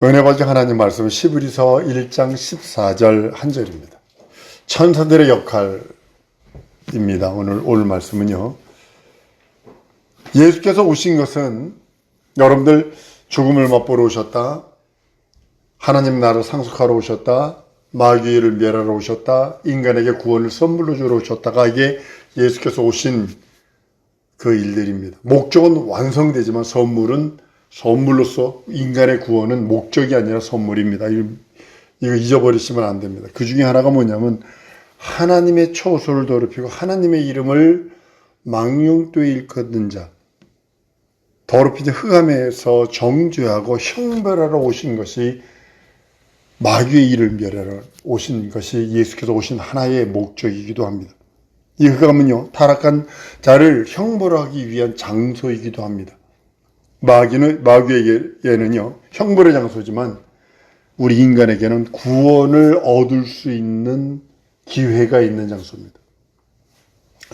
은혜 가진 하나님 말씀은 시브리서 1장 14절 한 절입니다. 천사들의 역할입니다. 오늘 말씀은요. 예수께서 오신 것은 여러분들 죽음을 맛보러 오셨다. 하나님 나라를 상속하러 오셨다. 마귀를 멸하러 오셨다. 인간에게 구원을 선물로 주러 오셨다가 이게 예수께서 오신 그 일들입니다. 목적은 완성되지만 선물로서 인간의 구원은 목적이 아니라 선물입니다. 이거 잊어버리시면 안 됩니다. 그 중에 하나가 뭐냐면 하나님의 초소를 더럽히고 하나님의 이름을 망령되이 일컫는 자, 더럽히는 흑암에서 정죄하고 형벌하러 오신 것이 마귀의 일을 멸하러 오신 것이 예수께서 오신 하나의 목적이기도 합니다. 이 흑암은요, 타락한 자를 형벌하기 위한 장소이기도 합니다. 마귀에게는요, 형벌의 장소지만 우리 인간에게는 구원을 얻을 수 있는 기회가 있는 장소입니다.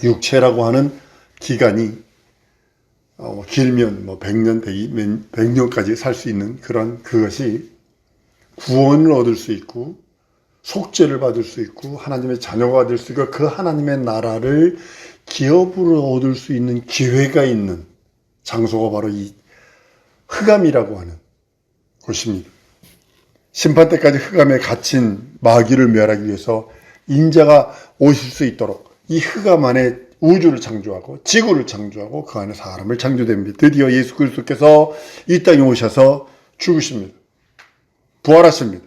육체라고 하는 기간이 길면 100년, 100년까지 살 수 있는 그것이 구원을 얻을 수 있고 속죄를 받을 수 있고 하나님의 자녀가 될 수 있고 그 하나님의 나라를 기업으로 얻을 수 있는 기회가 있는 장소가 바로 이 흑암이라고 하는 곳입니다. 심판 때까지 흑암에 갇힌 마귀를 멸하기 위해서 인자가 오실 수 있도록 이 흑암 안에 우주를 창조하고 지구를 창조하고 그 안에 사람을 창조됩니다. 드디어 예수 그리스도께서 이 땅에 오셔서 죽으십니다. 부활하십니다.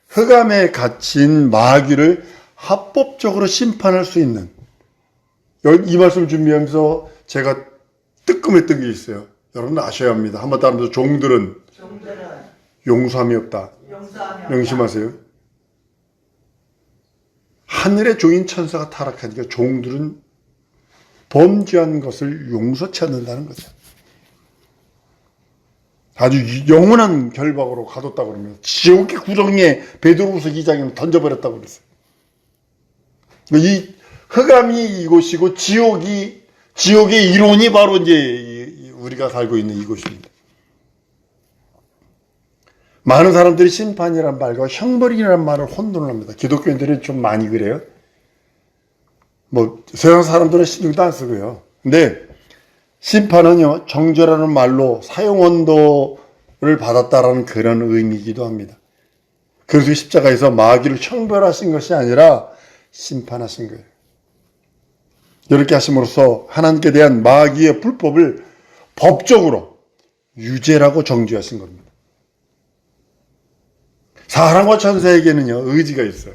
흑암에 갇힌 마귀를 합법적으로 심판할 수 있는, 이 말씀을 준비하면서 제가 뜨끔했던 게 있어요. 여러분 아셔야 합니다. 한번 따라서 종들은 용서함이 없다. 명심하세요. 하늘의 종인 천사가 타락하니까 종들은 범죄한 것을 용서치 않는다는 거죠. 아주 영원한 결박으로 가뒀다고 그럽니다. 지옥의 구덩이에 베드로후서 2장에 던져버렸다고 그랬어요. 이 흑암이 이곳이고 지옥의 이론이 바로 이제 우리가 살고 있는 이곳입니다. 많은 사람들이 심판이란 말과 형벌이라는 말을 혼돈을 합니다. 기독교인들이 좀 많이 그래요. 세상 사람들은 신경도 안 쓰고요. 근데 심판은요, 정죄라는 말로 사형언도를 받았다라는 그런 의미이기도 합니다. 그래서 십자가에서 마귀를 형벌하신 것이 아니라 심판하신 거예요. 이렇게 하심으로써 하나님께 대한 마귀의 불법을 법적으로 유죄라고 정죄하신 겁니다. 사람과 천사에게는요, 의지가 있어요.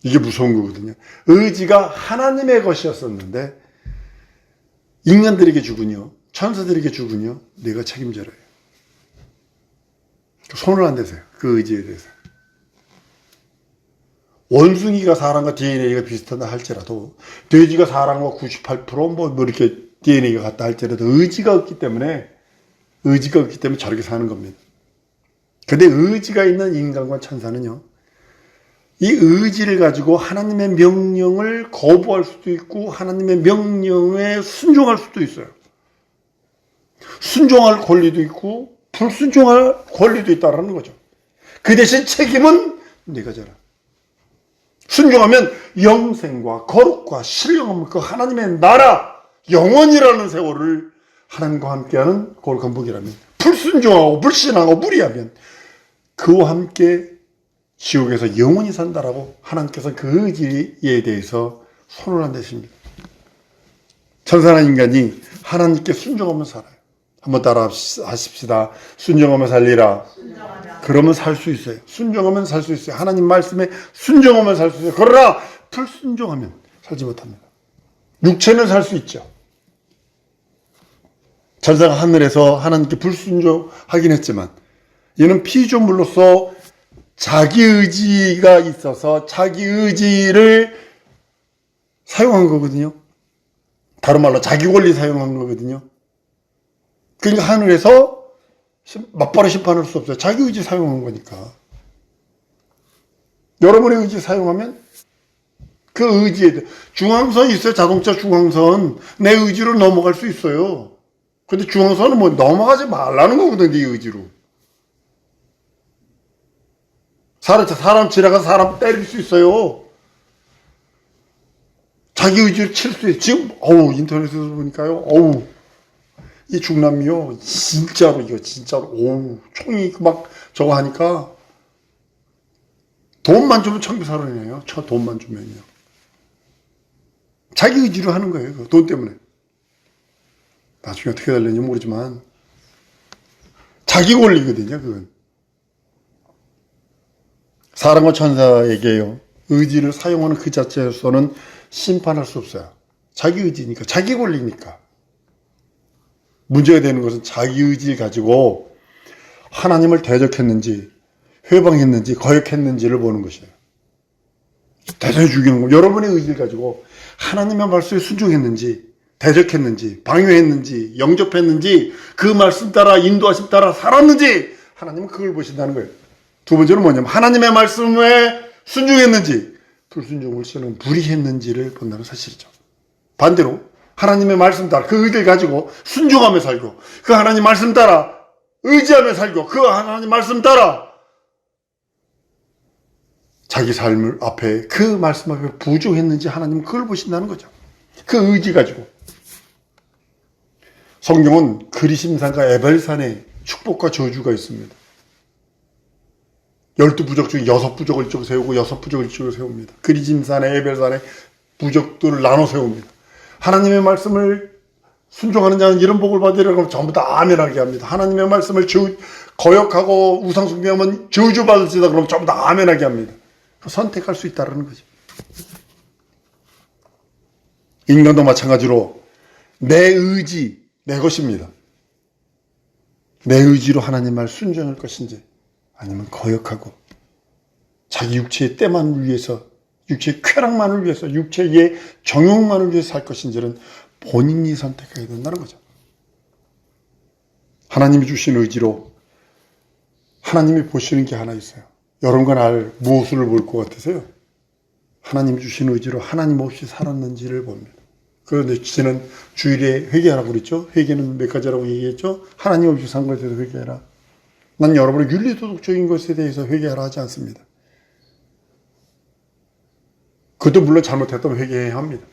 이게 무서운 거거든요. 의지가 하나님의 것이었었는데 인간들에게 주군요, 천사들에게 주군요, 내가 책임져라. 손을 안 대세요. 그 의지에 대해서. 원숭이가 사람과 DNA가 비슷하다 할지라도 돼지가 사람과 98% 이렇게 DNA가 같다 할지라도 의지가 없기 때문에 저렇게 사는 겁니다. 근데 의지가 있는 인간과 천사는요, 이 의지를 가지고 하나님의 명령을 거부할 수도 있고 하나님의 명령에 순종할 수도 있어요. 순종할 권리도 있고 불순종할 권리도 있다는 거죠. 그 대신 책임은 네가 져라. 순종하면 영생과 거룩과 신령함과 그 하나님의 나라, 영원이라는 세월을 하나님과 함께하는 거룩한 복이라면, 불순종하고 불신하고 무리하면 그와 함께 지옥에서 영원히 산다라고 하나님께서 그 의지에 대해서 손을 안 대십니다. 천사나 인간이 하나님께 순종하면 살아요. 한번 따라 하십시다. 순종하면 살리라. 그러면 살 수 있어요. 순종하면 살 수 있어요. 하나님 말씀에 순종하면 살 수 있어요. 그러나 불순종하면 살지 못합니다. 육체는 살 수 있죠. 천사가 하늘에서 하나님께 불순종하긴 했지만 이는 피조물로서 자기 의지가 있어서 자기 의지를 사용한 거거든요. 다른 말로 자기 권리 사용한 거거든요. 그러니까 하늘에서 맞바로 심판할 수 없어요. 자기 의지 사용한 거니까. 여러분의 의지 사용하면 그 의지에 대해, 중앙선이 있어요. 자동차 중앙선. 내 의지로 넘어갈 수 있어요. 근데 중앙선은 넘어가지 말라는 거거든요. 네 의지로. 사람 지나가서 사람 때릴 수 있어요. 자기 의지를 칠 수 있어요. 지금, 인터넷에서 보니까요, 이 중남미요, 진짜로, 이거 진짜로, 총이 막 저거 하니까, 돈만 주면 청부살인이에요. 돈만 주면요. 자기 의지로 하는 거예요. 돈 때문에. 나중에 어떻게 될는지 모르지만, 자기 권리거든요, 그건. 사람과 천사에게요, 의지를 사용하는 그 자체로서는 심판할 수 없어요. 자기 의지니까, 자기 권리니까. 문제가 되는 것은 자기 의지를 가지고 하나님을 대적했는지, 회방했는지, 거역했는지를 보는 것이에요. 대적해 죽이는 거. 여러분의 의지를 가지고 하나님의 말씀에 순종했는지, 대적했는지, 방해했는지, 영접했는지, 그 말씀 따라, 인도하심 따라 살았는지, 하나님은 그걸 보신다는 거예요. 두 번째는 뭐냐면, 하나님의 말씀에 순종했는지, 불순종을 쓰는 불의했는지를 본다는 사실이죠. 반대로, 하나님의 말씀 따라, 그 의지를 가지고 순종하며 살고, 그 하나님 말씀 따라, 의지하며 살고, 그 하나님 말씀 따라, 자기 삶을 앞에, 그 말씀 앞에 부족했는지 하나님은 그걸 보신다는 거죠. 그 의지 가지고. 성경은 그리심산과 에벨산에 축복과 저주가 있습니다. 12부족 중에 6부족을 이쪽에 세우고 6부족을 이쪽에 세웁니다. 그리심산에 에벨산에 부족들을 나눠 세웁니다. 하나님의 말씀을 순종하는 자는 이런 복을 받으리라고 하면 전부 다 아멘하게 합니다. 하나님의 말씀을 거역하고 우상숭배하면 저주받을지다 그러면 전부 다 아멘하게 합니다. 선택할 수 있다는 거죠. 인간도 마찬가지로 내 의지, 내 것입니다. 내 의지로 하나님 말 순종할 것인지 아니면 거역하고 자기 육체의 때만을 위해서, 육체의 쾌락만을 위해서, 육체의 정욕만을 위해서 살 것인지는 본인이 선택해야 된다는 거죠. 하나님이 주신 의지로 하나님이 보시는 게 하나 있어요. 여러분과 날 무엇을 볼 것 같으세요? 하나님이 주신 의지로 하나님 없이 살았는지를 봅니다. 그런데 지난 주일에 회개하라고 그랬죠? 회개는 몇 가지라고 얘기했죠? 하나님 없이 산 것에 대해서 회개해라. 난 여러분의 윤리도덕적인 것에 대해서 회개하라 하지 않습니다. 그것도 물론 잘못했다면 회개해야 합니다.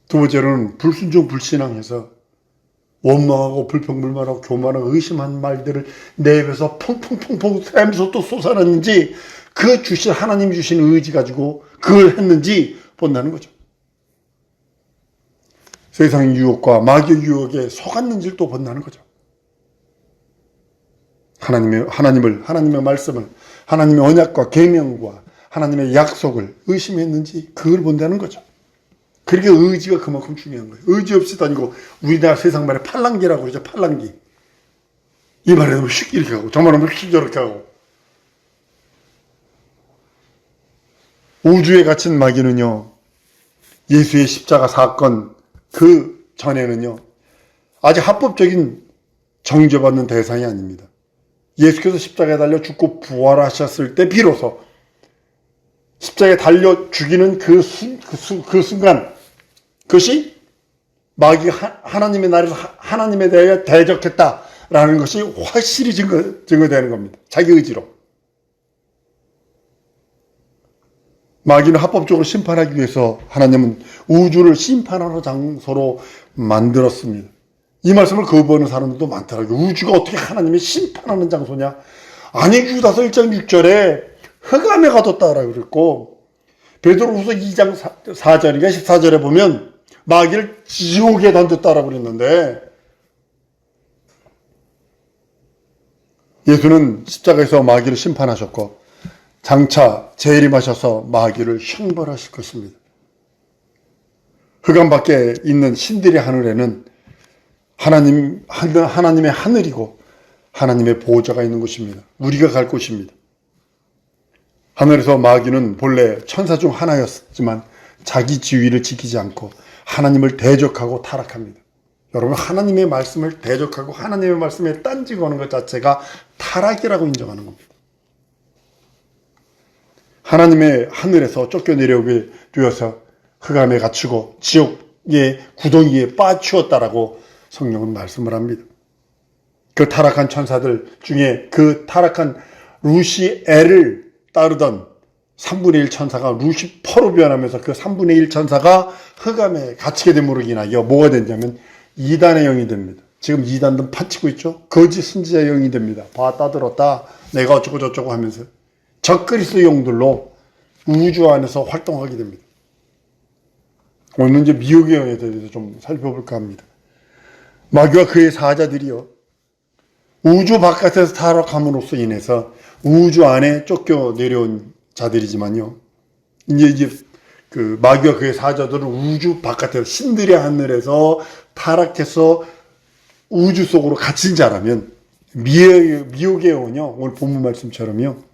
두 번째로는 불순종 불신앙해서 원망하고 불평불만하고 교만하고 의심한 말들을 내 입에서 퐁퐁퐁퐁 샘솟도 쏟아냈는지, 그 주신 하나님 주신 의지 가지고 그걸 했는지 본다는 거죠. 세상 유혹과 마귀의 유혹에 속았는지를 또 본다는 거죠. 하나님의 말씀을, 하나님의 언약과 계명과 하나님의 약속을 의심했는지 그걸 본다는 거죠. 그러니까 의지가 그만큼 중요한 거예요. 의지 없이 다니고, 우리나라 세상 말에 팔랑귀라고 그러죠. 팔랑귀. 이 말에 너무 쉽게 이렇게 하고, 저 말에 너무 쉽게 저렇게 하고. 우주에 갇힌 마귀는요, 예수의 십자가 사건 그 전에는요, 아직 합법적인 정죄받는 대상이 아닙니다. 예수께서 십자가에 달려 죽고 부활하셨을 때 비로소 십자가에 달려 죽이는 그 순간, 그것이 마귀가 하나님의 나라에서 하나님에 대해 대적했다라는 것이 확실히 증거되는 겁니다. 자기 의지로. 마귀는 합법적으로 심판하기 위해서 하나님은 우주를 심판하는 장소로 만들었습니다. 이 말씀을 거부하는 사람들도 많더라고요. 우주가 어떻게 하나님이 심판하는 장소냐? 아니, 유다서 1장 6절에 흑암에 가뒀다라고 그랬고, 베드로후서 2장 4절인가 14절에 보면 마귀를 지옥에 던졌다라고 그랬는데, 예수는 십자가에서 마귀를 심판하셨고 장차 재림하셔서 마귀를 형벌하실 것입니다. 흑암 밖에 있는 신들의 하늘에는 하나님의 하늘이고 하나님의 보호자가 있는 곳입니다. 우리가 갈 곳입니다. 하늘에서 마귀는 본래 천사 중 하나였지만 자기 지위를 지키지 않고 하나님을 대적하고 타락합니다. 여러분, 하나님의 말씀을 대적하고 하나님의 말씀에 딴지 거는 것 자체가 타락이라고 인정하는 겁니다. 하나님의 하늘에서 쫓겨내려오게 되어서 흑암에 갇히고 지옥의 구덩이에 빠치웠다라고 성경은 말씀을 합니다. 그 타락한 천사들 중에 그 타락한 루시엘을 따르던 3분의 1 천사가 루시퍼로 변하면서 그 3분의 1 천사가 흑암에 갇히게 됨으로 인하여 뭐가 됐냐면 이단의 영이 됩니다. 지금 이단도 파치고 있죠. 거짓 선지자의 영이 됩니다. 봤다 들었다 내가 어쩌고 저쩌고 하면서 적그리스도 영들로 우주 안에서 활동하게 됩니다. 오늘 이제 미혹의 영에 대해서 좀 살펴볼까 합니다. 마귀와 그의 사자들이요, 우주 바깥에서 타락함으로써 인해서 우주 안에 쫓겨 내려온 자들이지만요, 이제 그 마귀와 그의 사자들은 우주 바깥에서 신들의 하늘에서 타락해서 우주 속으로 갇힌 자라면, 미혹의 영은요, 오늘 본문 말씀처럼요,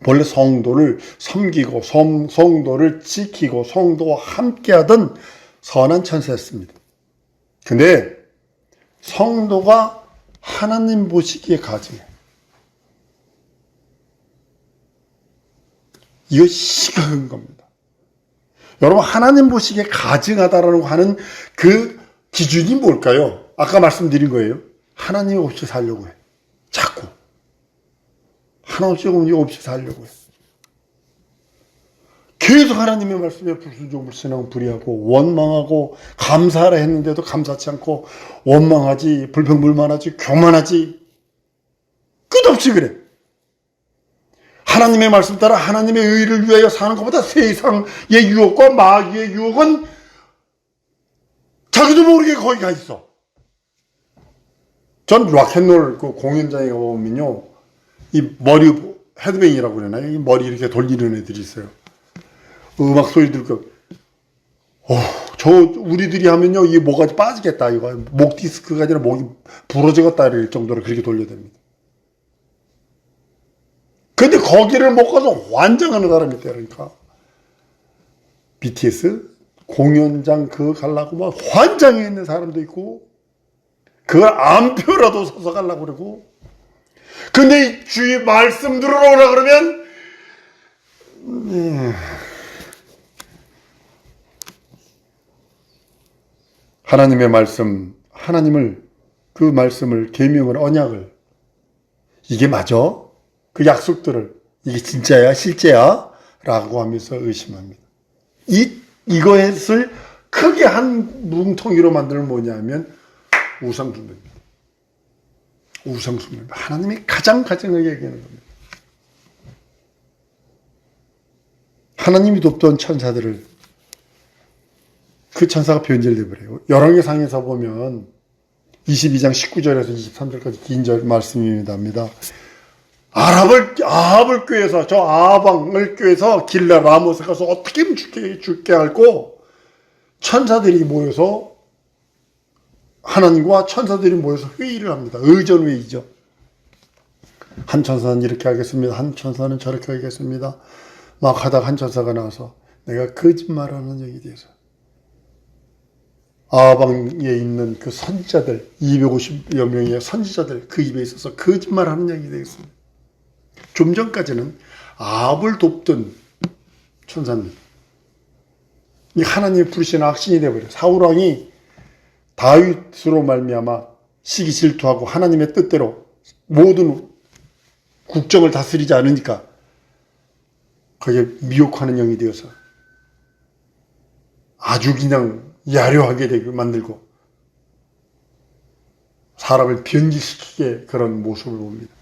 본래 성도를 섬기고 성도를 지키고 성도와 함께하던 선한 천사였습니다. 근데 성도가 하나님 보시기에 가증해요. 이거 심각한 겁니다. 여러분, 하나님 보시기에 가증하다라고 하는 그 기준이 뭘까요? 아까 말씀드린 거예요. 하나님 없이 살려고 해. 자꾸. 하나님 없이 살려고 해. 계속 하나님의 말씀에 불순종을 신앙 불의하고 원망하고 감사하라 했는데도 감사치 않고 원망하지, 불평불만하지, 교만하지, 끝없이 그래. 하나님의 말씀 따라 하나님의 의를 위하여 사는 것보다 세상의 유혹과 마귀의 유혹은 자기도 모르게 거기 가 있어. 전 락앤롤 그 공연장에 가보면요, 이 머리 헤드뱅이라고 그러나요? 이 머리 이렇게 돌리는 애들이 있어요. 음악 소리 들고, 저 우리들이 하면요, 이 목까지 빠지겠다. 이거 목 디스크가 아니라 목이 부러지겠다 이럴 정도로 그렇게 돌려댑니다. 근데 거기를 못 가서 환장하는 사람이 있대요. 그러니까 BTS 공연장 그거 가려고 막 환장해 있는 사람도 있고, 그걸 안 펴라도 서서 가려고 그러고, 근데 이 주의 말씀 들으러 그러면 하나님의 말씀, 그 말씀을, 계명을, 언약을, 이게 맞아? 그 약속들을 이게 진짜야? 실제야? 라고 하면서 의심합니다. 이것을 크게 한 뭉텅이로 만들면 뭐냐면 우상숭배입니다. 우상숭배입니다. 하나님이 가장 가증하게 얘기하는 겁니다. 하나님이 돕던 천사들을, 그 천사가 변절돼 버려요. 열왕기상에서 보면 22장 19절에서 23절까지 긴 절 말씀입니다. 아합을 꾀해서, 저 아합왕을 꾀해서 길라 라모스 가서 어떻게 하면 죽게 할고, 천사들이 모여서, 하나님과 천사들이 모여서 회의를 합니다. 의전회의죠. 한 천사는 이렇게 하겠습니다. 한 천사는 저렇게 하겠습니다. 막 하다가 한 천사가 나와서 내가 거짓말하는 얘기에 대해서, 아합왕에 있는 그 선지자들, 250여 명의 선지자들 그 입에 있어서 거짓말하는 얘기에 되겠습니다. 좀 전까지는 아합을 돕던 천사입니다. 이 하나님의 부르시는 악신이 되어버려요. 사울왕이 다윗으로 말미암아 시기 질투하고 하나님의 뜻대로 모든 국정을 다스리지 않으니까 거기에 미혹하는 영이 되어서 아주 그냥 야려하게 되게 만들고 사람을 변질시키게 그런 모습을 봅니다.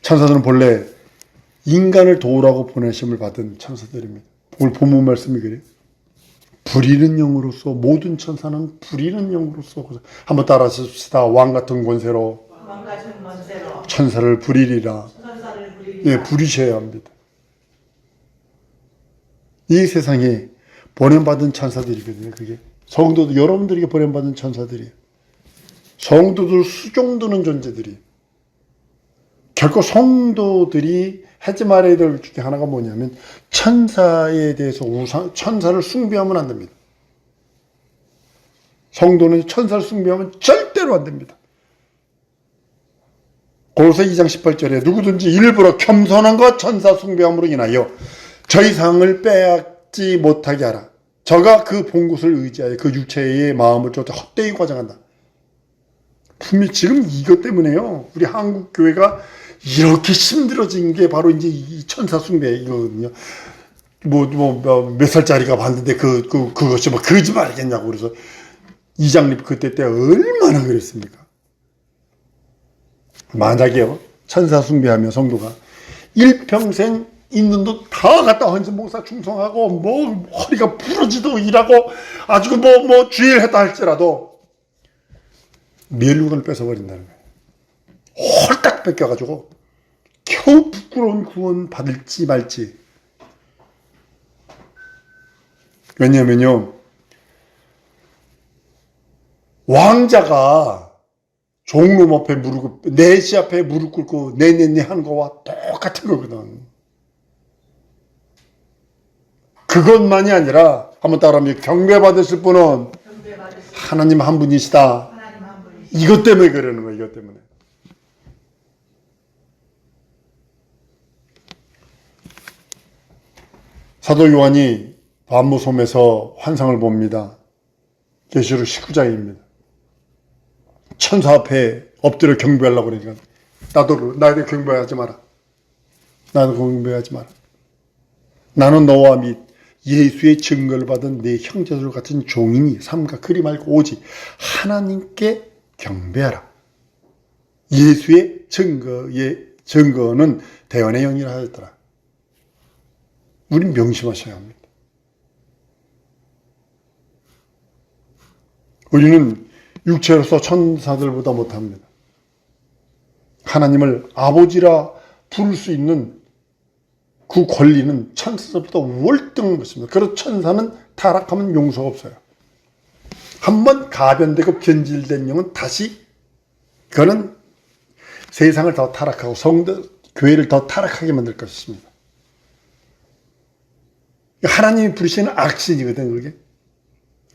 천사들은 본래 인간을 도우라고 보내심을 받은 천사들입니다. 오늘 본문 말씀이 그래요. 부리는 영으로서, 모든 천사는 부리는 영으로서, 한번 따라하십시다. 왕 같은 권세로 천사를 부리리라. 예, 부리셔야 합니다. 이 세상에 보냄받은 천사들이거든요. 그게 성도들, 여러분들에게 보냄받은 천사들이에요. 성도들 수종드는 존재들이에요. 결코 성도들이 하지 말아야 될 중에 하나가 뭐냐면 천사에 대해서 천사를 숭배하면 안 됩니다. 성도는 천사를 숭배하면 절대로 안 됩니다. 고린도서 2장 18절에 누구든지 일부러 겸손함과 천사 숭배함으로 인하여 저희 상을 빼앗지 못하게 하라. 저가 그 본 것을 의지하여 그 육체의 마음을 쫓아 헛되이 과장한다. 분명히 지금 이것 때문에요. 우리 한국 교회가 이렇게 힘들어진 게 바로 이제 이 천사 숭배 이거거든요. 몇 살짜리가 봤는데 그것이 뭐 거짓말이겠냐고 그래서 이장립 그때 얼마나 그랬습니까? 만약에요, 천사 숭배하며 성도가 일평생 있는 돈 다 갖다 헌신 봉사 충성하고 뭐 허리가 부러지도 일하고 아주 뭐 주일 했다 할지라도 멸류관을 뺏어버린다는 거예요. 홀딱 뺏겨가지고 겨우 부끄러운 구원 받을지 말지. 왜냐면요, 왕자가 종로 앞에 내시 앞에 무릎 꿇고 네네네 하는 거와 똑같은 거거든. 그것만이 아니라 한번 따라하면 경배받으실 분은 하나님 한 분이시다. 이것 때문에 그러는 거예요. 이것 때문에. 사도 요한이 반모섬에서 환상을 봅니다. 계시록 19장입니다. 천사 앞에 엎드려 경배하려고 그러니까 나도 경배하지 마라. 나도 경배하지 마라. 나는 너와 및 예수의 증거를 받은 내 형제들 같은 종이니 삼가 그리 말고 오직 하나님께 경배하라. 예수의 증거는 대언의 영이라 하였더라. 우린 명심하셔야 합니다. 우리는 육체로서 천사들보다 못합니다. 하나님을 아버지라 부를 수 있는 그 권리는 천사들보다 월등한 것입니다. 그래서 천사는 타락하면 용서가 없어요. 한번 가변되고 변질된 영은 다시 그는 세상을 더 타락하고 교회를 더 타락하게 만들 것입니다. 하나님이 부르시는 악신이거든, 그게.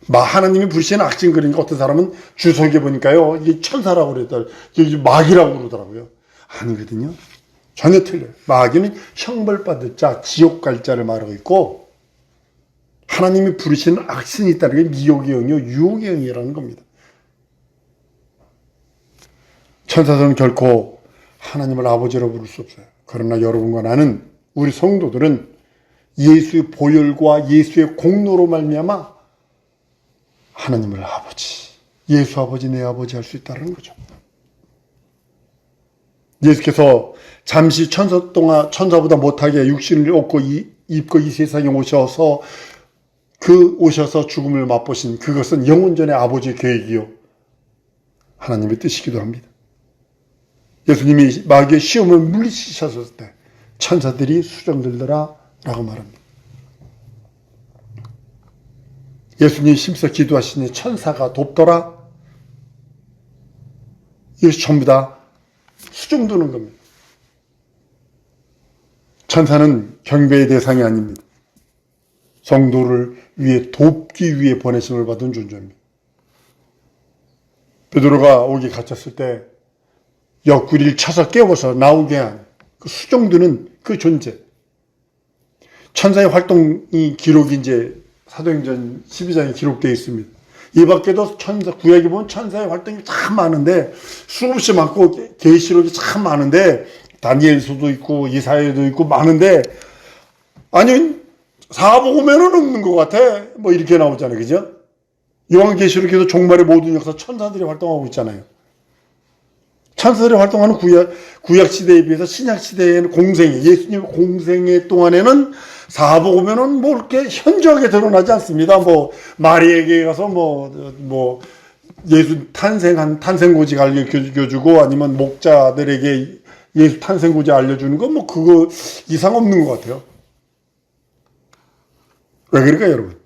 하나님이 부르시는 악신, 그러니까 어떤 사람은 주석에 보니까요, 이게 천사라고 그랬다, 이게 마귀라고 그러더라고요. 아니거든요. 전혀 틀려요. 마귀는 형벌받을 자, 지옥 갈 자를 말하고 있고, 하나님이 부르시는 악신이 있다는 게 미혹의 영이요, 유혹의 영이라는 겁니다. 천사들은 결코 하나님을 아버지로 부를 수 없어요. 그러나 여러분과 나는, 우리 성도들은 예수의 보혈과 예수의 공로로 말미암아 하나님을 아버지, 예수 아버지, 내 아버지 할 수 있다는 거죠. 예수께서 잠시 천사보다 못하게 육신을 입고 이 세상에 오셔서 죽음을 맛보신 그것은 영원전의 아버지의 계획이요, 하나님의 뜻이기도 합니다. 예수님이 마귀의 시험을 물리치셨을 때 천사들이 수정들더라 라고 말합니다. 예수님이 힘써 기도하시니 천사가 돕더라. 이것이 전부 다 수정두는 겁니다. 천사는 경배의 대상이 아닙니다. 성도를 위해 돕기 위해 보내심을 받은 존재입니다. 베드로가 옥에 갇혔을 때 옆구리를 쳐서 깨워서 나오게 한 그 수정두는 그 존재. 천사의 활동이 기록이 이제 사도행전 12장에 기록되어 있습니다. 이 밖에도 구약에 보면 천사의 활동이 참 많은데, 수없이 많고, 계시록이 참 많은데, 다니엘서도 있고, 이사야도 있고, 많은데, 아니, 사복음에는 없는 것 같아. 뭐 이렇게 나오잖아요. 그죠? 요한계시록에도 종말의 모든 역사 천사들이 활동하고 있잖아요. 천사들이 활동하는 구약 시대에 비해서 신약 시대에는 예수님 공생애 동안에는 사복음에는 뭐 이렇게 현저하게 드러나지 않습니다. 뭐 마리에게 가서 예수 탄생고지 알려주고, 아니면 목자들에게 예수 탄생고지 알려주는 거 뭐 그거 이상 없는 것 같아요. 왜 그럴까요, 여러분?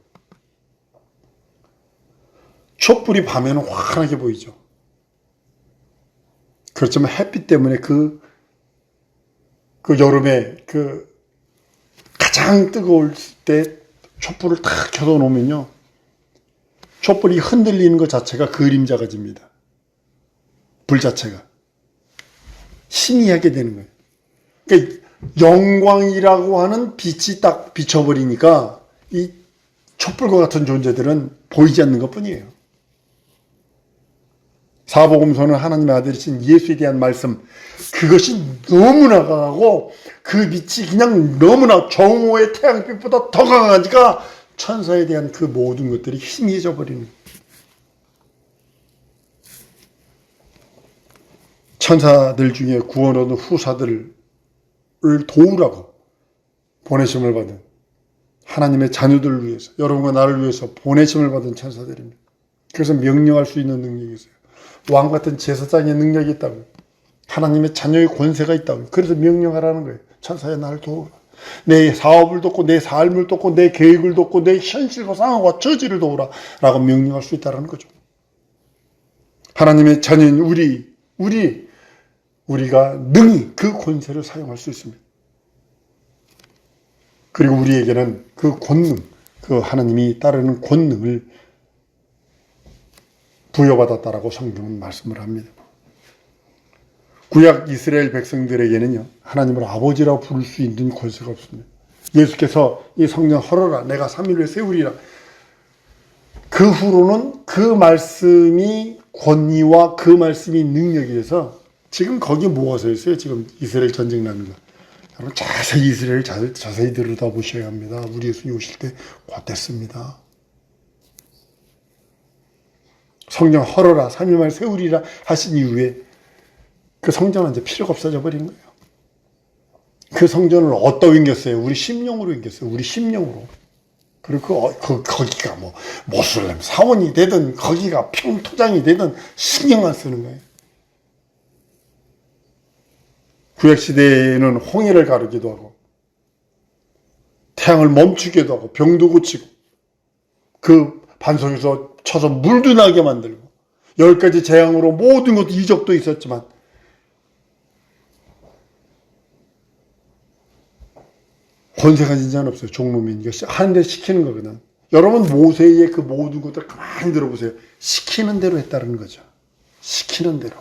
촛불이 밤에는 환하게 보이죠. 그렇지만 햇빛 때문에 그 여름에 가장 뜨거울 때 촛불을 딱 켜서 놓으면요, 촛불이 흔들리는 것 자체가 그림자가 집니다. 불 자체가 희미하게 되는 거예요. 그러니까 영광이라고 하는 빛이 딱 비춰버리니까 이 촛불과 같은 존재들은 보이지 않는 것 뿐이에요. 사복음서는 하나님의 아들이신 예수에 대한 말씀, 그것이 너무나 강하고 그 빛이 그냥 너무나 정오의 태양빛보다 더 강하니까 천사에 대한 그 모든 것들이 희미해져 버리는, 천사들 중에 구원 얻은 후사들을 도우라고 보내심을 받은 하나님의 자녀들을 위해서, 여러분과 나를 위해서 보내심을 받은 천사들입니다. 그래서 명령할 수 있는 능력이 있어요. 왕 같은 제사장의 능력이 있다고요. 하나님의 자녀의 권세가 있다고요. 그래서 명령하라는 거예요. 천사야 나를 도우라. 내 사업을 돕고 내 삶을 돕고 내 계획을 돕고 내 현실과 상황과 처지를 도우라 라고 명령할 수 있다는 거죠. 하나님의 자녀인 우리가 능히 그 권세를 사용할 수 있습니다. 그리고 우리에게는 그 권능, 그 하나님이 따르는 권능을 부여받았다라고 성경은 말씀을 합니다. 구약 이스라엘 백성들에게는요, 하나님을 아버지라고 부를 수 있는 권세가 없습니다. 예수께서 이 성령 헐어라, 내가 3일 후에 세우리라. 그 후로는 그 말씀이 권위와 그 말씀이 능력이 돼서 지금 거기 뭐가 서 있어요? 지금 이스라엘 전쟁 나는 거. 여러분 자세히 이스라엘 자세히 들여다보셔야 합니다. 우리 예수님 오실 때 곧 됐습니다. 성령 헐어라 3일 만에 세우리라 하신 이후에 그 성전은 이제 필요가 없어져 버린 거예요. 그 성전을 어디다 옮겼어요? 우리 심령으로 옮겼어요. 우리 심령으로. 그리고 거기가 뭐 모슬렘 사원이 되든 거기가 평토장이 되든 신경 안 쓰는 거예요. 구약시대에는 홍해를 가르기도 하고 태양을 멈추기도 하고 병도 고치고 그 반석에서 쳐서 물도 나게 만들고 10가지 재앙으로 모든 것도 이적도 있었지만 권세가 진짜는 없어요. 종로민이가 하는데 시키는 거거든. 여러분 모세의 그 모든 것들 가만히 들어보세요. 시키는 대로 했다는 거죠. 시키는 대로.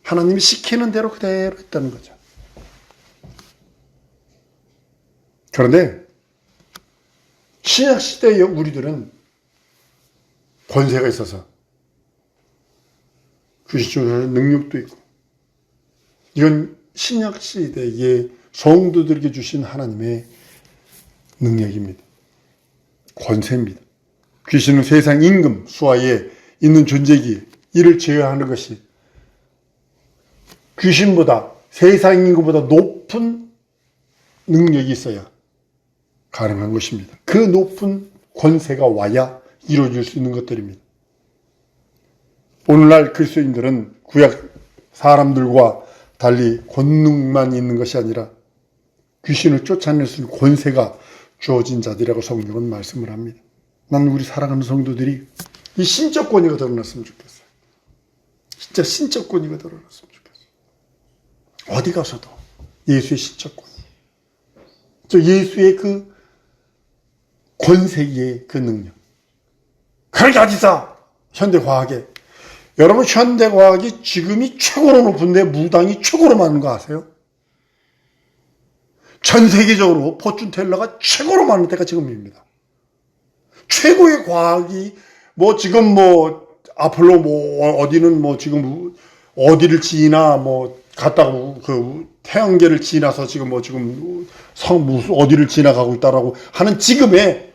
하나님이 시키는 대로 그대로 했다는 거죠. 그런데 신약시대의 우리들은 권세가 있어서 귀신의 능력도 있고 이건 신약시대의 성도들에게 주신 하나님의 능력입니다. 권세입니다. 귀신은 세상 임금 수하에 있는 존재기에 이를 제어하는 것이 귀신보다 세상 임금보다 높은 능력이 있어야 가능한 것입니다. 그 높은 권세가 와야 이루어질 수 있는 것들입니다. 오늘날 그리스도인들은 구약 사람들과 달리 권능만 있는 것이 아니라 귀신을 쫓아낼 수 있는 권세가 주어진 자들이라고 성경은 말씀을 합니다. 나는 우리 사랑하는 성도들이 이 신적 권위가 드러났으면 좋겠어요. 진짜 신적 권위가 드러났으면 좋겠어요. 어디 가서도 예수의 신적 권위, 예수의 그 권세의 그 능력. 그렇게 어디서 현대과학에 여러분 현대과학이 지금이 최고로 높은데 무당이 최고로 많은 거 아세요? 전 세계적으로 포춘텔러가 최고로 많은 때가 지금입니다. 최고의 과학이 뭐 지금 뭐 아폴로 뭐 어디는 뭐 지금 어디를 지나 뭐 갔다고 그 태양계를 지나서 지금 뭐 지금 무슨 어디를 지나가고 있다라고 하는 지금에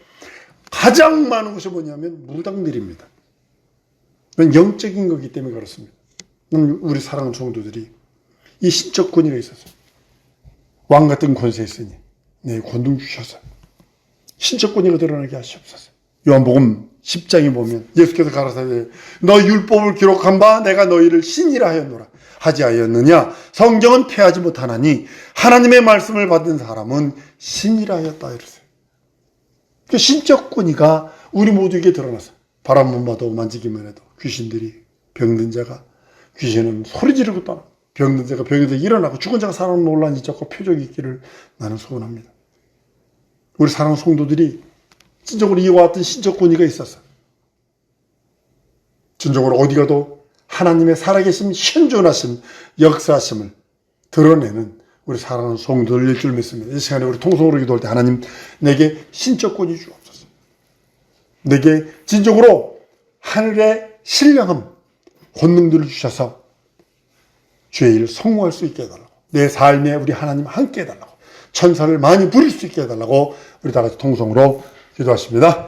가장 많은 것이 뭐냐면 무당들입니다. 그건 영적인 거기 때문에 그렇습니다. 우리 사랑하는 성도들이 이 신적 권위가 있어서 왕 같은 권세 있으니 네, 권능 주셔서 신적 권위가 드러나게 하시옵소서. 요한복음 10장에 보면 예수께서 가라사대 너 율법을 기록한 바 내가 너희를 신이라 하였노라 하지 하였느냐. 성경은 폐하지 못하나니 하나님의 말씀을 받은 사람은 신이라 하였다 이러세요. 그 신적 권위가 우리 모두에게 드러나서 바람만 봐도 만지기만 해도 귀신들이 병든 자가 귀신은 소리 지르고 떠나 병든 자가 병에서 일어나고 죽은 자가 살아나는 논란이 있고 표적이 있기를 나는 소원합니다. 우리 사랑하는 성도들이 진정으로 이와 같은 신적 권위가 있어서 진정으로 어디 가도 하나님의 살아계심, 현존하심, 역사하심을 드러내는 우리 사랑하는 성도들일 줄 믿습니다. 이 시간에 우리 통성으로 기도할 때 하나님 내게 신적 권위 주옵소서. 내게 진정으로 하늘의 신령함, 권능들을 주셔서 주의 일을 성공할 수 있게 해달라고, 내 삶에 우리 하나님 함께 해달라고, 천사를 많이 부릴 수 있게 해달라고 우리 다 같이 통성으로 기도하십니다.